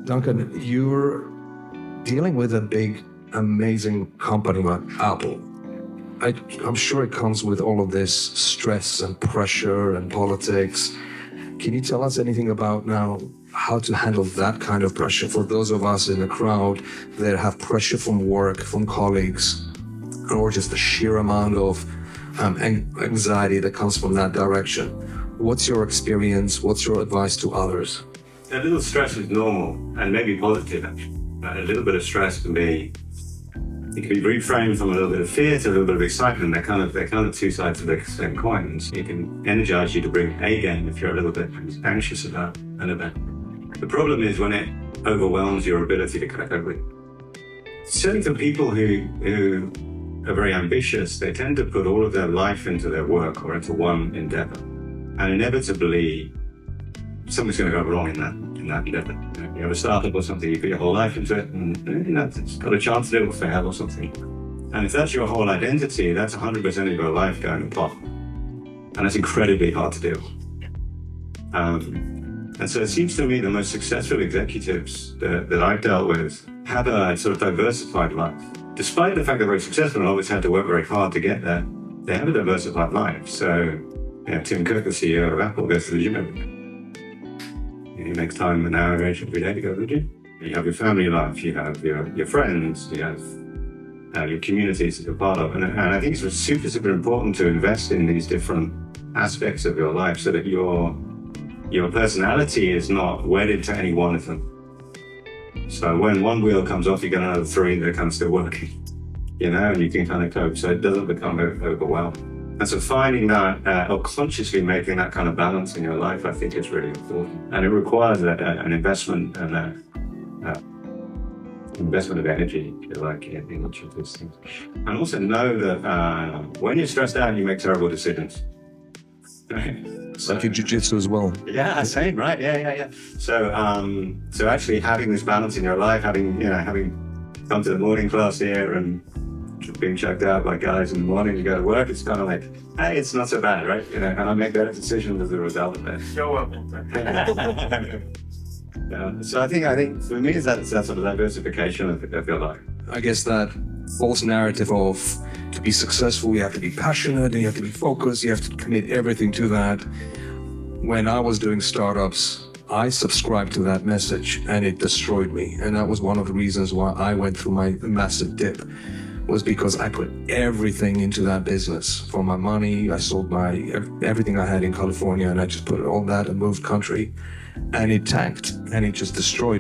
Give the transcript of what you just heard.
Duncan, you're dealing with a big, amazing company like Apple. I'm sure it comes with all of this stress and pressure and politics. Can you tell us anything about now how to handle that kind of pressure for those of us in the crowd that have pressure from work, from colleagues, or just the sheer amount of anxiety that comes from that direction? What's your experience? What's your advice to others? A little stress is normal and maybe positive, actually. A little bit of stress can be reframed from a little bit of fear to a little bit of excitement. They're kind of two sides of the same coin. So it can energize you to bring A game if you're a little bit anxious about an event. The problem is when it overwhelms your ability to cope with. Certainly for people who are very ambitious, they tend to put all of their life into their work or into one endeavor. And inevitably, something's going to go wrong in that endeavor. You have a startup or something, you put your whole life into it, and it's got a chance that it will fail or something. And if that's your whole identity, that's 100% of your life going to pot. And that's incredibly hard to do. And so it seems to me the most successful executives that I've dealt with have a sort of diversified life. Despite the fact they're very successful and always had to work very hard to get there, they have a diversified life. So, Tim Cook, the CEO of Apple, goes to the gym every day. He makes time an hour every day to go to the gym. You have your family life, you have your friends, you have your communities that you're part of. And I think it's super, super important to invest in these different aspects of your life so that your personality is not wedded to any one of them. So when one wheel comes off, you get another three that are kind of still working, and you can kind of cope so it doesn't become overwhelmed. And so finding that, or consciously making that kind of balance in your life, I think is really important. And it requires an investment and investment of energy, if you like, in each of these things. And also know that when you're stressed out, you make terrible decisions. So, like in jiu-jitsu as well. Yeah, same, right? Yeah. So actually having this balance in your life, having come to the morning class here and being checked out by guys in the morning to go to work, it's kind of like, hey, it's not so bad, right? And I make better decisions as a result of that. You're welcome. So I think for me, it's that sort of diversification of your life. I guess that false narrative of to be successful, you have to be passionate and you have to be focused, you have to commit everything to that. When I was doing startups, I subscribed to that message and it destroyed me. And that was one of the reasons why I went through my massive dip, was because I put everything into that business. For my money, I sold everything I had in California and I just put all that and moved country. And it tanked and it just destroyed